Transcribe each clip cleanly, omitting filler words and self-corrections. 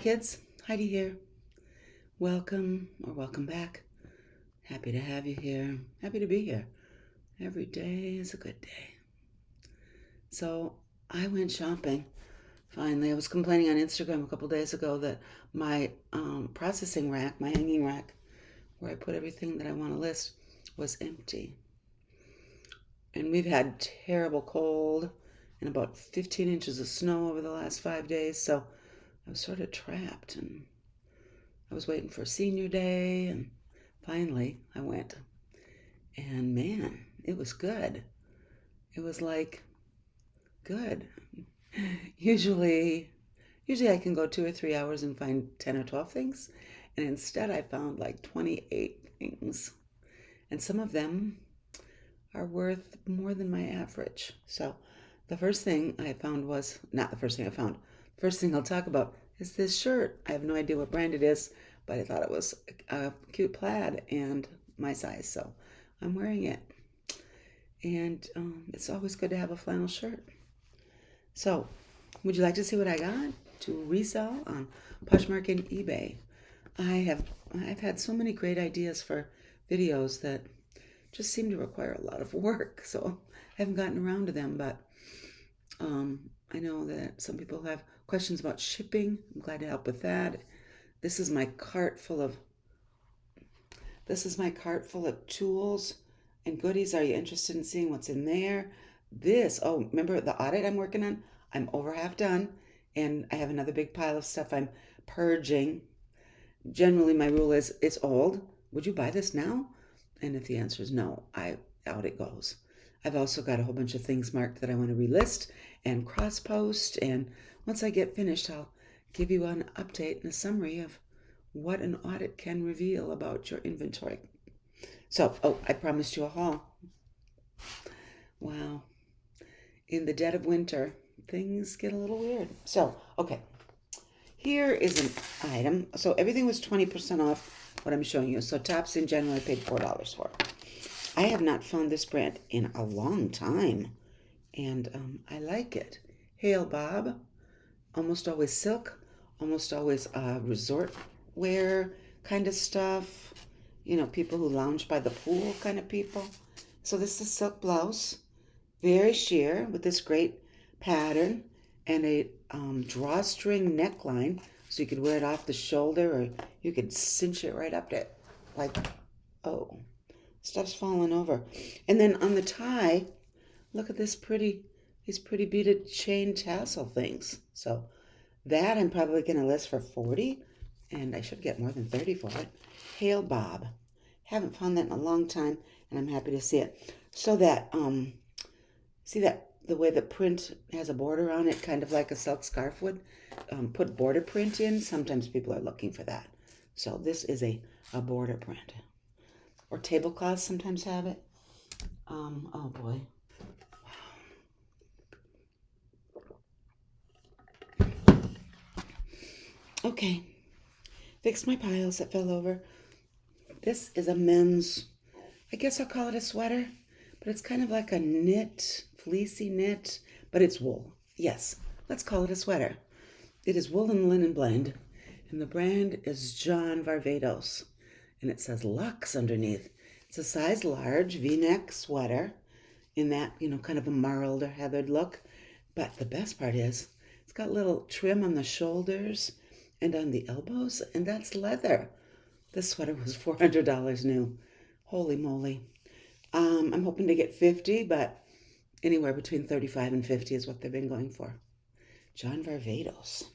kids, Heidi here. Welcome or welcome back. Happy to have you here. Happy to be here. Every day is a good day. So I went shopping. Finally, I was complaining on Instagram a couple days ago that my processing rack, my hanging rack, where I put everything that I want to list, was empty. And we've had terrible cold and about 15 inches of snow over the last 5 days, so I was sort of trapped, and I was waiting for senior day, and finally I went. And man, it was good. It was like good. Usually I can go 2 or 3 hours and find 10 or 12 things, and instead I found like 28 things. And some of them are worth more than my average. So the first thing I found was, not the first thing I found, first thing I'll talk about is this shirt. I have no idea what brand it is, but I thought it was a cute plaid and my size, so I'm wearing it. And it's always good to have a flannel shirt. So, would you like to see what I got to resell on Poshmark and eBay? I've had so many great ideas for videos that just seem to require a lot of work, so I haven't gotten around to them, but I know that some people have questions about shipping. I'm glad to help with that. This is my cart full of tools and goodies. Are you interested in seeing what's in there? Remember the audit I'm working on? I'm over half done, and I have another big pile of stuff I'm purging. Generally, my rule is, it's old. Would you buy this now? And if the answer is no, out it goes. I've also got a whole bunch of things marked that I want to relist and cross-post, and once I get finished, I'll give you an update and a summary of what an audit can reveal about your inventory. So, I promised you a haul. Wow. In the dead of winter, things get a little weird. So, okay. Here is an item. So everything was 20% off what I'm showing you. So tops in general I paid $4 for. I have not found this brand in a long time, and I like it. Hail Bob, almost always silk, almost always resort wear kind of stuff. You know, people who lounge by the pool kind of people. So this is a silk blouse, very sheer with this great pattern and a drawstring neckline, so you could wear it off the shoulder, or you could cinch it right up to it, like, oh, stuff's falling over. And then on the tie, look at these pretty beaded chain tassel things. So that I'm probably going to list for $40, and I should get more than $30 for it. Hail Bob. Haven't found that in a long time, and I'm happy to see it. So that, see that the way the print has a border on it, kind of like a silk scarf would, put border print in. Sometimes people are looking for that. So this is a border print. Or tablecloths sometimes have it. Oh boy. Wow. Okay. Fixed my piles that fell over. This is a men's, I guess I'll call it a sweater, but it's kind of like a knit, fleecy knit, but it's wool. Yes, let's call it a sweater. It is wool and linen blend, and the brand is John Varvatos, and it says Luxe underneath. It's a size large V-neck sweater in that, kind of a marled or heathered look, but the best part is it's got little trim on the shoulders and on the elbows, and that's leather. This sweater was $400 new. Holy moly. I'm hoping to get 50, but anywhere between 35 and 50 is what they've been going for. John Varvatos.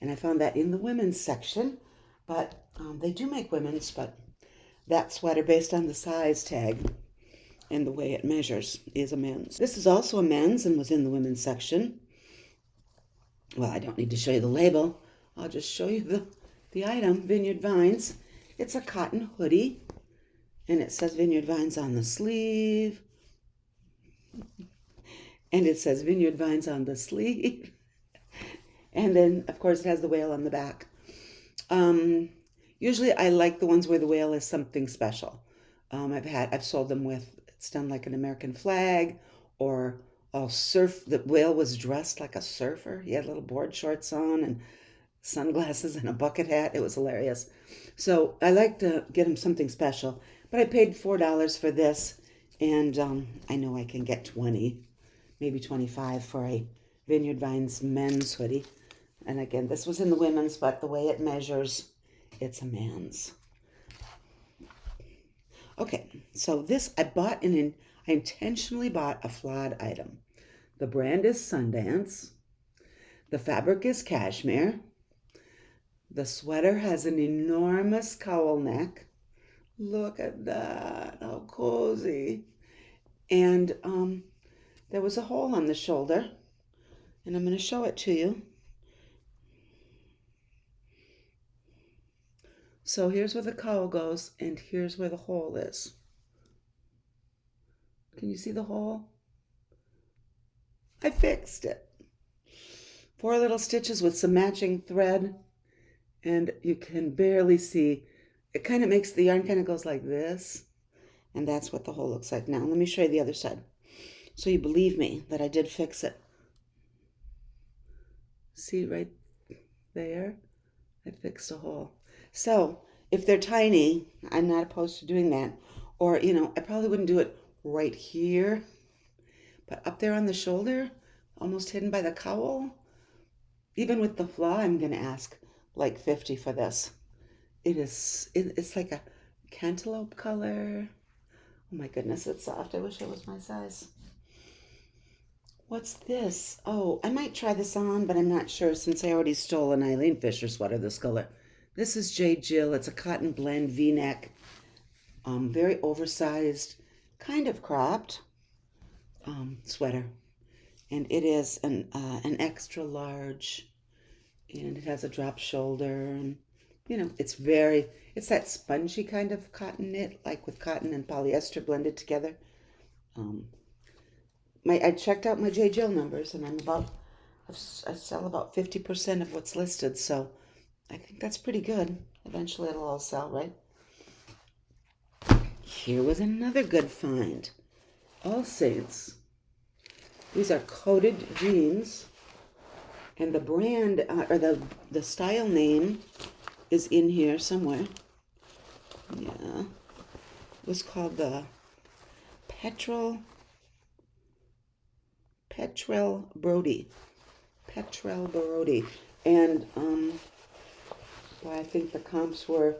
And I found that in the women's section, but they do make women's, but that sweater, based on the size tag and the way it measures, is a men's. This is also a men's and was in the women's section. Well, I don't need to show you the label. I'll just show you the item, Vineyard Vines. It's a cotton hoodie, and it says Vineyard Vines on the sleeve. And it says Vineyard Vines on the sleeve. And then, of course, it has the whale on the back. Usually I like the ones where the whale is something special. I've sold them with, it's done like an American flag, or the whale was dressed like a surfer. He had little board shorts on, and sunglasses and a bucket hat. It was hilarious. So I like to get him something special, but I paid $4 for this, and I know I can get 20, maybe 25 for a Vineyard Vines men's hoodie. And again, this was in the women's, but the way it measures, it's a man's. Okay, so this I intentionally bought a flawed item. The brand is Sundance. The fabric is cashmere. The sweater has an enormous cowl neck. Look at that, how cozy. And there was a hole on the shoulder, and I'm going to show it to you. So here's where the cowl goes, and here's where the hole is. Can you see the hole? I fixed it. 4 little stitches with some matching thread, and you can barely see. It kind of makes the yarn kind of goes like this, and that's what the hole looks like. Now, let me show you the other side, so you believe me that I did fix it. See right there? I fixed a hole. So if they're tiny, I'm not opposed to doing that. Or, I probably wouldn't do it right here, but up there on the shoulder, almost hidden by the cowl. Even with the flaw, I'm going to ask like 50 for this. It's like a cantaloupe color. Oh my goodness, it's soft. I wish it was my size. What's this? Oh, I might try this on, but I'm not sure since I already stole an Eileen Fisher sweater this color. This is J. Jill. It's a cotton blend V-neck, very oversized, kind of cropped sweater. And it is an extra large, and it has a drop shoulder, and it's that spongy kind of cotton knit, like with cotton and polyester blended together. I checked out my J. Jill numbers, and I sell about 50% of what's listed, so I think that's pretty good. Eventually it'll all sell, right? Here was another good find. All Saints. These are coated jeans, and the brand, or the style name is in here somewhere. Yeah. It was called the Petrel Brody. And well, I think the comps there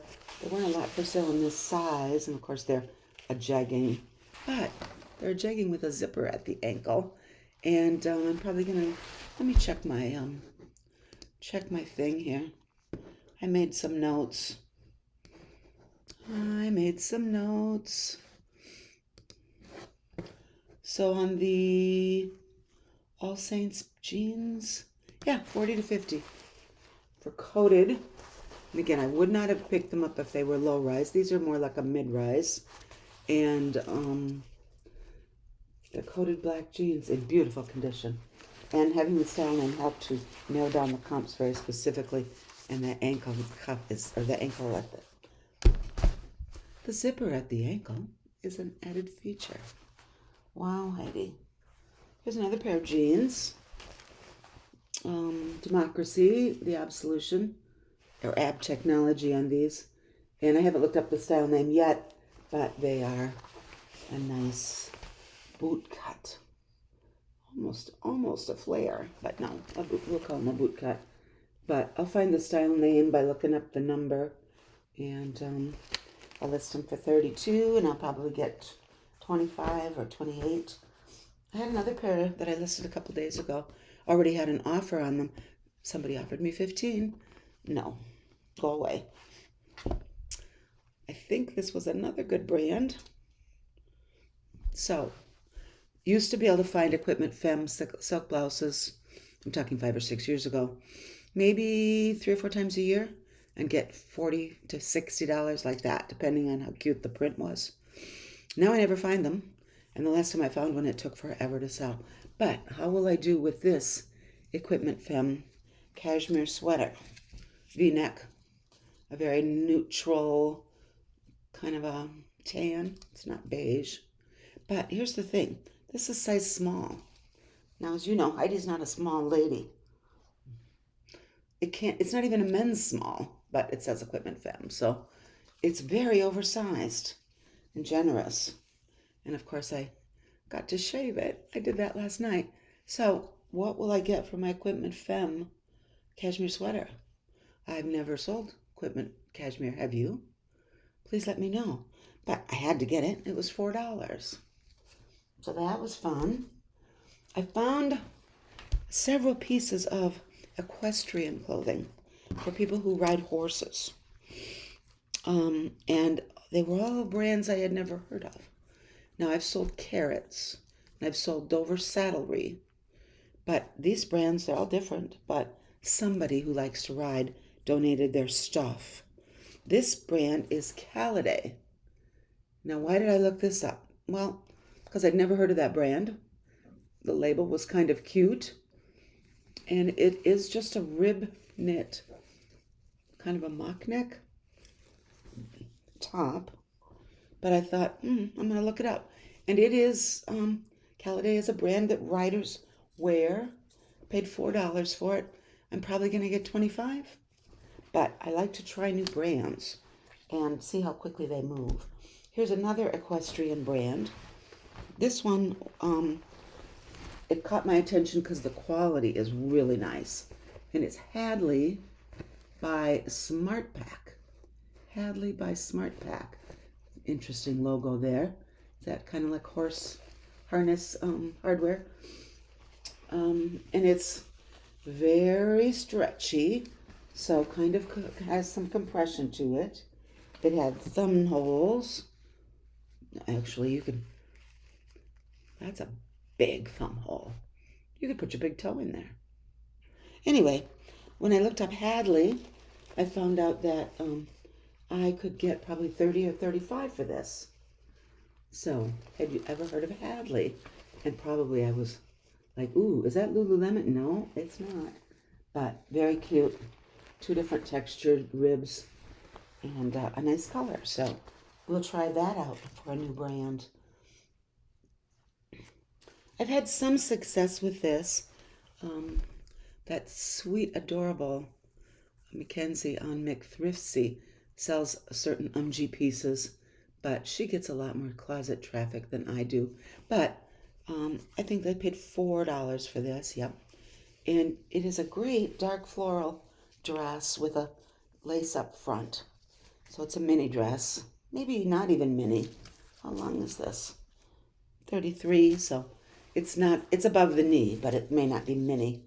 weren't a lot for sale in this size, and of course they're a jegging, but they're a jegging with a zipper at the ankle. And I'm probably gonna, let me check my thing here. I made some notes. So on the All Saints jeans, yeah, 40 to 50 for coated. And again, I would not have picked them up if they were low rise. These are more like a mid rise, and they're coated black jeans in beautiful condition. And having the style name helped to nail down the comps very specifically. And the ankle cuff the ankle at the zipper at the ankle is an added feature. Wow, Heidi. Here's another pair of jeans. Democracy, the Absolution, or Ab Technology on these. And I haven't looked up the style name yet, but they are a nice boot cut. Almost a flare, but no, we'll call them a boot cut. But I'll find the style name by looking up the number, and I'll list them for $32, and I'll probably get 25 or 28. I had another pair that I listed a couple days ago. Already had an offer on them. Somebody offered me 15. No, go away. I think this was another good brand. So, used to be able to find Equipment Femme silk blouses. I'm talking 5 or 6 years ago. Maybe 3 or 4 times a year, and get $40 to $60 like that, depending on how cute the print was. Now I never find them, and the last time I found one, it took forever to sell. But how will I do with this Equipment Femme cashmere sweater? V-neck, a very neutral kind of a tan. It's not beige. But here's the thing. This is size small. Now, as you know, Heidi's not a small lady. it's not even a men's small, but it says equipment femme. So it's very oversized and generous. And of course I got to shave it. I did that last night. So what will I get for my equipment femme cashmere sweater? I've never sold equipment cashmere. Have you? Please let me know. But I had to get it. It was $4. So that was fun. I found several pieces of equestrian clothing for people who ride horses. And they were all brands I had never heard of. Now, I've sold Carrots, and I've sold Dover Saddlery, but these brands, they're all different, but somebody who likes to ride donated their stuff. This brand is Caliday. Now, why did I look this up? Well, because I'd never heard of that brand. The label was kind of cute, and it is just a rib knit, kind of a mock neck top. But I thought, I'm going to look it up. And it is, Caliday is a brand that riders wear. Paid $4 for it. I'm probably going to get $25. But I like to try new brands and see how quickly they move. Here's another equestrian brand. This one, it caught my attention because the quality is really nice. And it's Hadley by SmartPack. Hadley by SmartPack. Interesting logo there. Is that kind of like horse harness hardware? And it's very stretchy, so kind of has some compression to it. It had thumb holes. Actually, that's a big thumb hole. You could put your big toe in there. Anyway, when I looked up Hadley, I found out that I could get probably 30 or 35 for this. So, had you ever heard of Hadley? And probably I was like, ooh, is that Lululemon? No, it's not. But very cute. 2 different textured ribs and a nice color. So, we'll try that out for a new brand. I've had some success with this. That sweet, adorable Mackenzie on McThrifty sells certain UMG pieces, but she gets a lot more closet traffic than I do. But I think they paid $4 for this, yep. And it is a great dark floral dress with a lace up front. So it's a mini dress, maybe not even mini. How long is this? 33, so it's above the knee, but it may not be mini.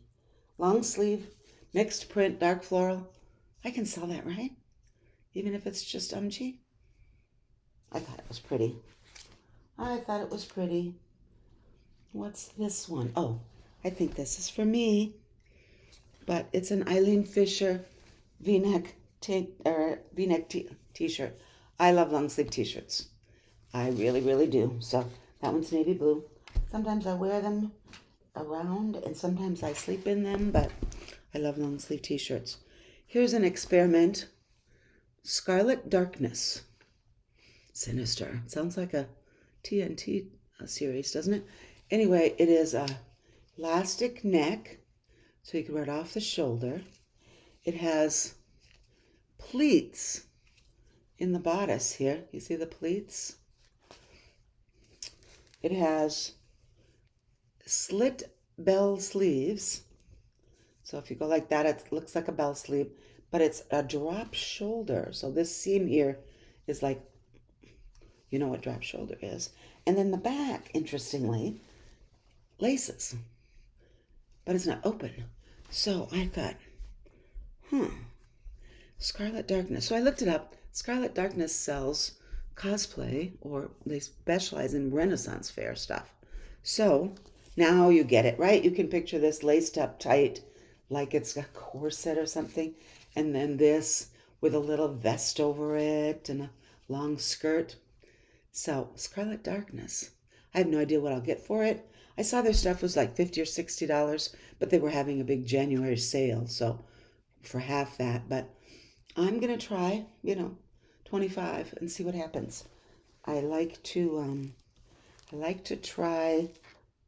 Long sleeve, mixed print, dark floral. I can sell that, right? Even if it's just UMG. I thought it was pretty. What's this one? Oh, I think this is for me. But it's an Eileen Fisher V-neck t-shirt. I love long sleeve t-shirts. I really, really do. So that one's navy blue. Sometimes I wear them around and sometimes I sleep in them, but I love long sleeve t-shirts. Here's an experiment. Scarlet Darkness. Sinister. Sounds like a TNT series, doesn't it? Anyway, it is a elastic neck, so you can wear it off the shoulder. It has pleats in the bodice here. You see the pleats? It has slit bell sleeves. So if you go like that, it looks like a bell sleeve, but it's a drop shoulder. So this seam here is like, you know what drop shoulder is. And then the back, interestingly, laces, but it's not open. So I thought, Scarlet Darkness. So I looked it up. Scarlet Darkness sells cosplay, or they specialize in Renaissance fair stuff. So now you get it, right? You can picture this laced up tight, like it's a corset or something. And then this with a little vest over it and a long skirt. So Scarlet Darkness. I have no idea what I'll get for it. I saw their stuff was like $50 or $60, but they were having a big January sale, so for half that. But I'm gonna try, $25 and see what happens. I like to try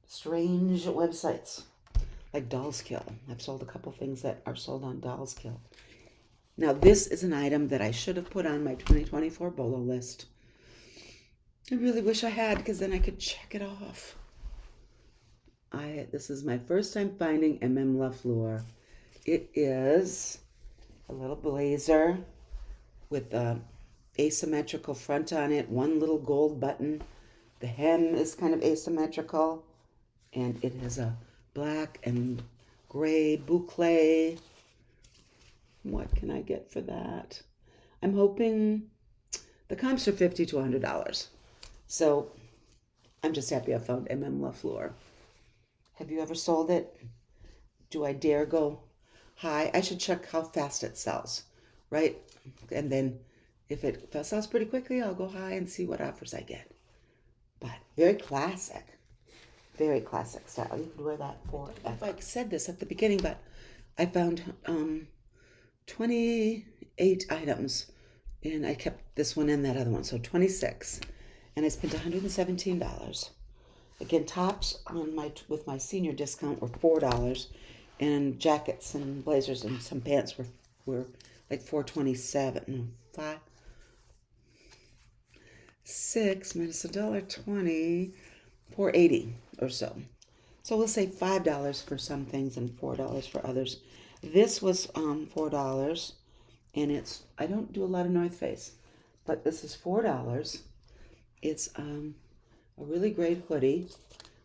strange websites. like Doll's Kill. I've sold a couple things that are sold on Doll's Kill. Now, this is an item that I should have put on my 2024 BOLO list. I really wish I had, because then I could check it off. This is my first time finding MMLA. It is a little blazer with a asymmetrical front on it, one little gold button. The hem is kind of asymmetrical, and it has a black and gray boucle. What can I get for that? I'm hoping the comps are $50 to $100. So I'm just happy I found MMLA. Have you ever sold it? Do I dare go high? I should check how fast it sells, right? And then if it sells pretty quickly, I'll go high and see what offers I get. But very classic style. You could wear that for, if I said this at the beginning, but I found 28 items, and I kept this one and that other one, so 26. And I spent $117. Again, tops with my senior discount were $4, and jackets and blazers and some pants were like $4.27. No, 5, 6 minus $1.20, $4.80 or so. So we'll say $5 for some things and $4 for others. This was $4, and I don't do a lot of North Face, but this is $4. It's a really great hoodie,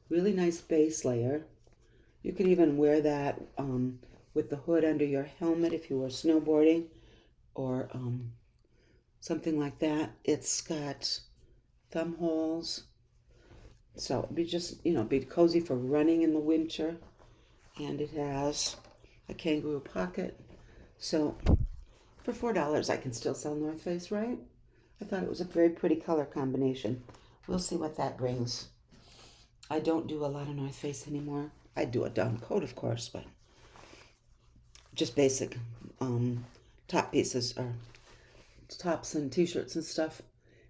really nice base layer. You could even wear that with the hood under your helmet if you were snowboarding or something like that. It's got thumb holes, so it'd be just, be cozy for running in the winter. And it has a kangaroo pocket. So for $4, I can still sell North Face, right? I thought it was a very pretty color combination. We'll see what that brings. I don't do a lot of North Face anymore. I do a down coat, of course, but just basic top pieces, or tops and t-shirts and stuff.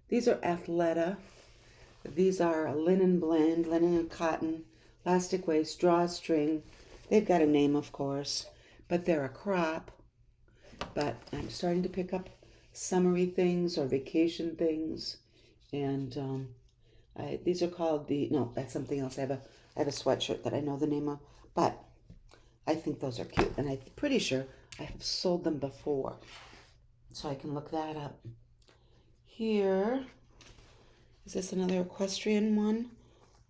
These are Athleta. These are a linen blend, linen and cotton, elastic waist, drawstring. They've got a name, of course, but they're a crop. But I'm starting to pick up summery things or vacation things, and these are called no, that's something else. I have a sweatshirt that I know the name of, but I think those are cute, and I'm pretty sure I have sold them before, so I can look that up. Here, is this another equestrian one?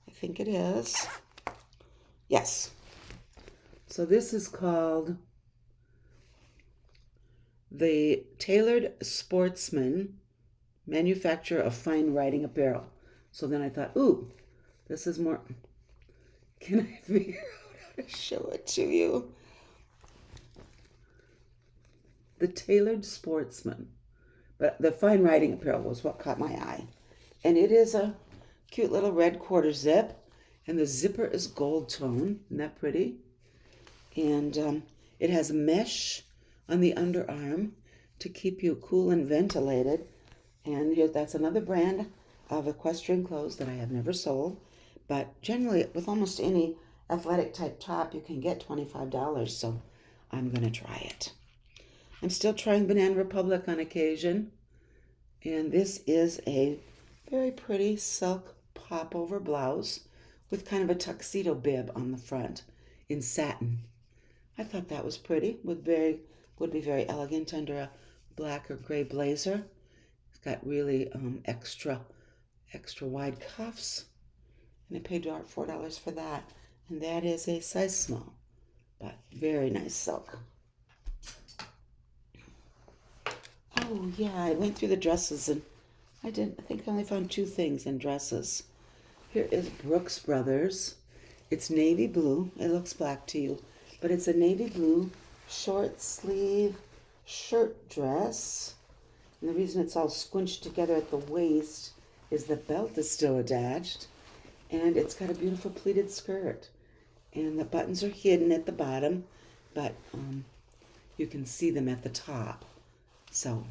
I think it is. Yes. So this is called the Tailored Sportsman, manufacturer of fine riding apparel. So then I thought, ooh, this is more. Can I figure out how to show it to you? The Tailored Sportsman. But the fine riding apparel was what caught my eye. And it is a cute little red quarter zip. And the zipper is gold tone. Isn't that pretty? And it has mesh on the underarm to keep you cool and ventilated. And here, that's another brand of equestrian clothes that I have never sold. But generally, with almost any athletic type top, you can get $25. So I'm going to try it. I'm still trying Banana Republic on occasion. And this is a very pretty silk popover blouse with kind of a tuxedo bib on the front in satin. I thought that was pretty. Would be very elegant under a black or gray blazer. It's got really extra wide cuffs. And I paid $4 for that. And that is a size small. But very nice silk. Oh, yeah, I went through the dresses, and I think I only found 2 things in dresses. Here is Brooks Brothers. It's navy blue. It looks black to you, but it's a navy blue short sleeve shirt dress. And the reason it's all squinched together at the waist is the belt is still attached, and it's got a beautiful pleated skirt. And the buttons are hidden at the bottom, but you can see them at the top. So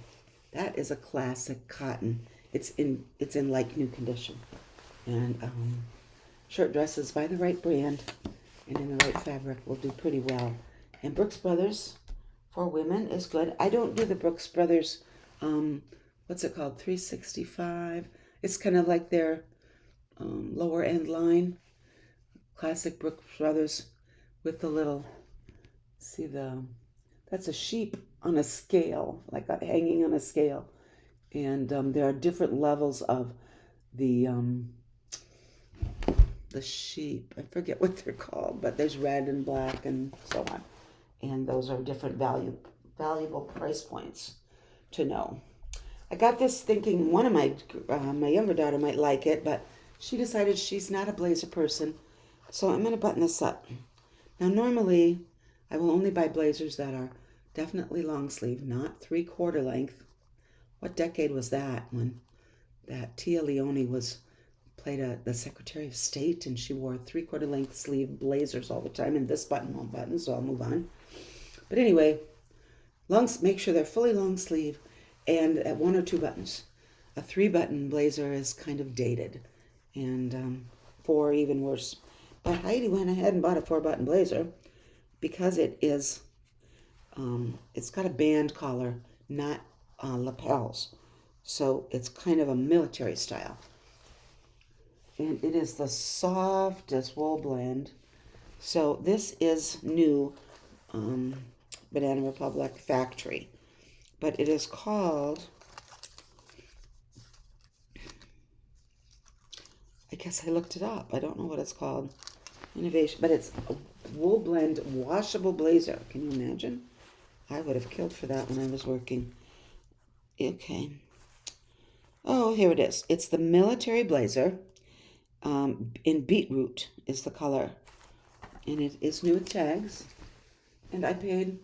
that is a classic cotton. It's in like new condition. And shirt dresses by the right brand, and in the right fabric will do pretty well. And Brooks Brothers for women is good. I don't do the Brooks Brothers, what's it called, 365. It's kind of like their lower end line, classic Brooks Brothers with the little, see that's a sheep on a scale, like hanging on a scale. And there are different levels of the sheep. I forget what they're called, but there's red and black and so on. And those are different valuable price points to know. I got this thinking one of my younger daughter might like it, but she decided she's not a blazer person, so I'm going to button this up. Now, normally, I will only buy blazers that are definitely long sleeve, not 3/4 length. What decade was that when that Tia Leone played the Secretary of State, and she wore 3/4 length sleeve blazers all the time, and this button won't button, so I'll move on. But anyway, make sure they're fully long sleeve and at 1 or 2 buttons. A 3-button blazer is kind of dated, and 4 even worse. But Heidi went ahead and bought a 4-button blazer because it is, it's got a band collar, not lapels. So it's kind of a military style. And it is the softest wool blend. So this is new Banana Republic factory. But it is called, I guess I looked it up. I don't know what it's called. Innovation. But it's a wool blend washable blazer. Can you imagine? I would have killed for that when I was working. Okay. Oh, here it is. It's the military blazer. In beetroot is the color. And it is new with tags. And I paid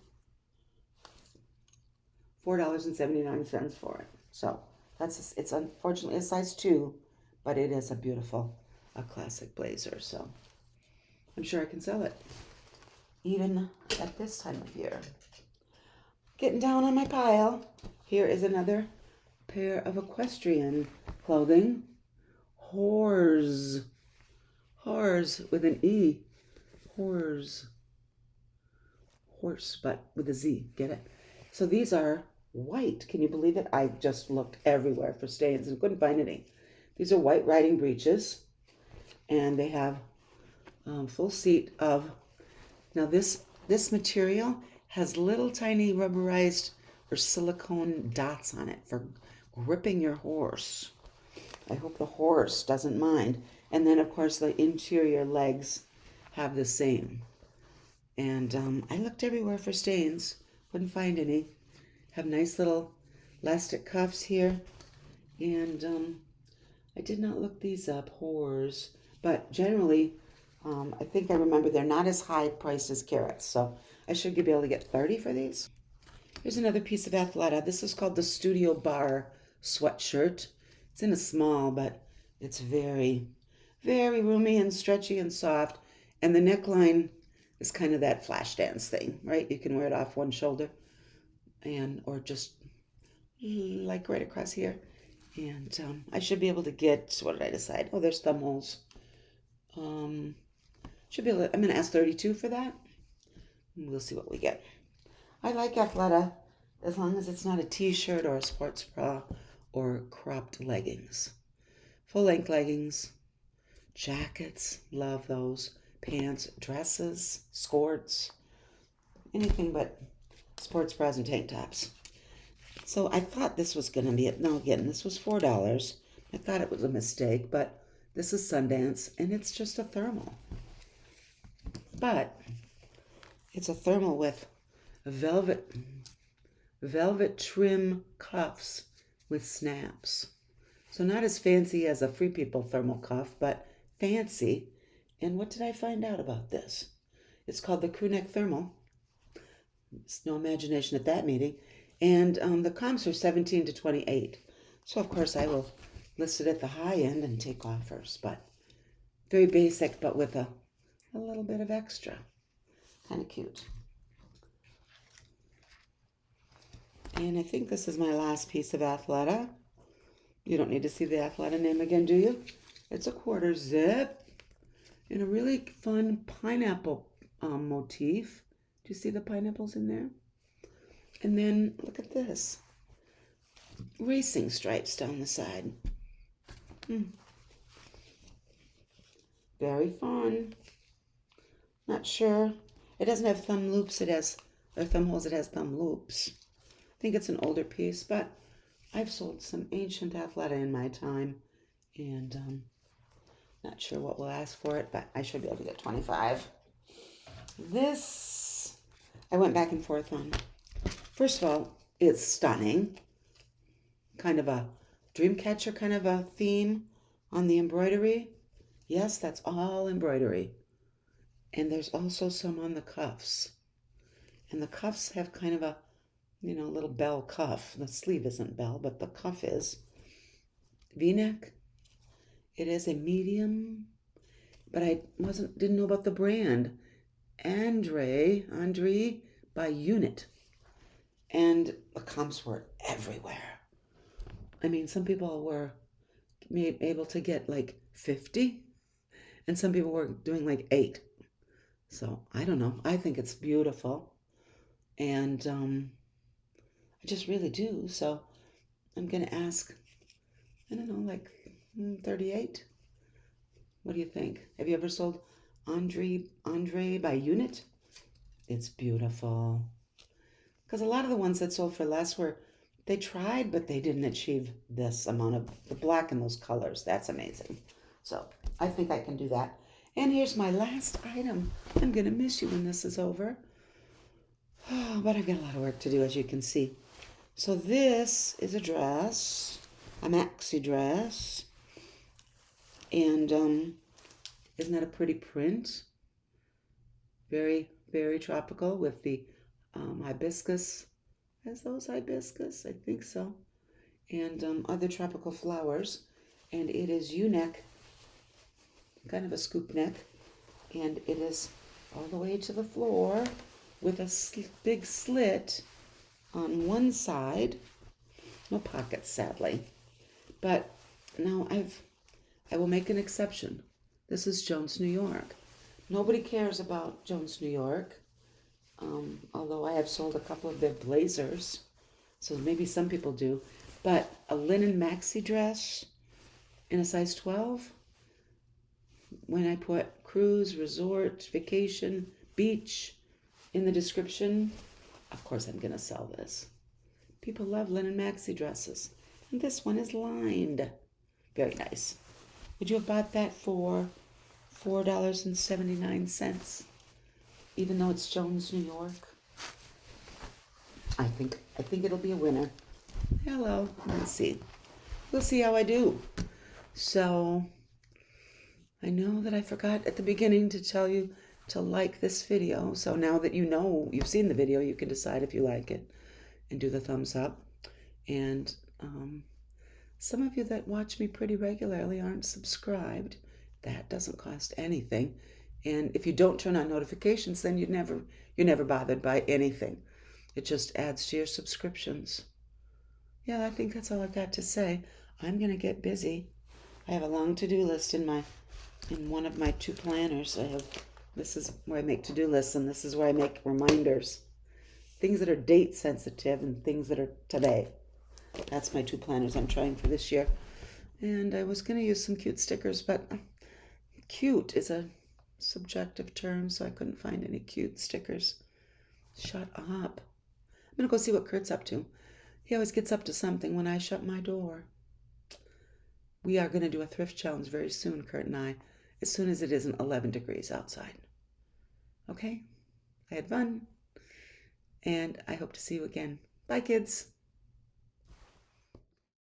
$4.79 for it. So it's unfortunately a size 2, but it is a classic blazer. So I'm sure I can sell it, even at this time of year. Getting down on my pile. Here is another pair of equestrian clothing. Horse with an E. Horse, but with a Z. Get it? So these are white. Can you believe it? I just looked everywhere for stains and couldn't find any. These are white riding breeches, and they have full seat of. Now this material has little tiny rubberized or silicone dots on it for gripping your horse. I hope the horse doesn't mind. And then, of course, the interior legs have the same. And I looked everywhere for stains. Couldn't find any. Have nice little elastic cuffs here. And I did not look these up, whores. But generally, I think I remember they're not as high priced as carrots. So I should be able to get 30 for these. Here's another piece of Athleta. This is called the Studio Bar sweatshirt. It's in a small, but it's very, very roomy and stretchy and soft. And the neckline is kind of that flash dance thing, right? You can wear it off one shoulder or just like right across here. And I should be able to get, what did I decide? Oh, there's thumb holes. Should be able to, I'm going to ask 32 for that. We'll see what we get. I like Athleta as long as it's not a t-shirt or a sports bra or cropped leggings. Full-length leggings, jackets, love those, pants, dresses, skirts, anything but sports bras and tank tops. So I thought this was going to be it. No, again, this was $4. I thought it was a mistake, but this is Sundance, and it's just a thermal. But it's a thermal with velvet trim cuffs with snaps. So not as fancy as a Free People thermal cuff, but fancy. And what did I find out about this? It's called the crew neck thermal. There's no imagination at that meeting. And the comps are 17 to 28. So of course I will list it at the high end and take offers. But very basic, but with a little bit of extra. Kind of cute. And I think this is my last piece of Athleta. You don't need to see the Athleta name again, do you? It's a quarter zip. in a really fun pineapple motif. Do you see the pineapples in there? And then look at this. Racing stripes down the side. Very fun. Not sure. It doesn't have thumb loops. It has, or thumb holes. It has thumb loops. I think it's an older piece, but I've sold some ancient Athleta in my time, and not sure what we'll ask for it, but I should be able to get 25. This, I went back and forth on. First of all, it's stunning. Kind of a dream catcher kind of a theme on the embroidery. Yes, that's all embroidery. And there's also some on the cuffs. And the cuffs have kind of a, little bell cuff. The sleeve isn't bell, but the cuff is. V-neck. It is a medium, but I didn't know about the brand. Andre by Unit. And the comps were everywhere. I mean, some people were able to get like 50, and some people were doing like 8. So I don't know. I think it's beautiful, and I just really do. So I'm gonna ask, I don't know, like 38. What do you think? Have you ever sold Andre by Unit? It's beautiful. Because a lot of the ones that sold for less they tried, but they didn't achieve this amount of the black in those colors. That's amazing. So I think I can do that. And here's my last item. I'm going to miss you when this is over. Oh, but I've got a lot of work to do, as you can see. So this is a dress, a maxi dress. And isn't that a pretty print? Very, very tropical with the hibiscus. Has those hibiscus? I think so. And other tropical flowers. And it is U-neck, kind of a scoop neck. And it is all the way to the floor with a big slit on one side. No pockets, sadly. But now I will make an exception. This is Jones, New York. Nobody cares about Jones, New York. Although I have sold a couple of their blazers, so maybe some people do. But a linen maxi dress in a size 12, when I put cruise, resort, vacation, beach in the description, of course I'm going to sell this. People love linen maxi dresses. And this one is lined. Very nice. Would you have bought that for $4.79? Even though it's Jones, New York? I think it'll be a winner. Hello. Let's see. We'll see how I do. So, I know that I forgot at the beginning to tell you to like this video. So now that you know, you've seen the video, you can decide if you like it and do the thumbs up. And some of you that watch me pretty regularly aren't subscribed. That doesn't cost anything. And if you don't turn on notifications, then you're never bothered by anything. It just adds to your subscriptions. Yeah, I think that's all I've got to say. I'm going to get busy. I have a long to-do list in one of my 2 planners. This is where I make to-do lists, and this is where I make reminders. Things that are date sensitive and things that are today. That's my 2 planners I'm trying for this year. And I was going to use some cute stickers, but cute is a subjective term, so I couldn't find any cute stickers. Shut up. I'm going to go see what Kurt's up to. He always gets up to something when I shut my door. We are going to do a thrift challenge very soon, Kurt and I, as soon as it isn't 11 degrees outside. Okay? I had fun, and I hope to see you again. Bye, kids.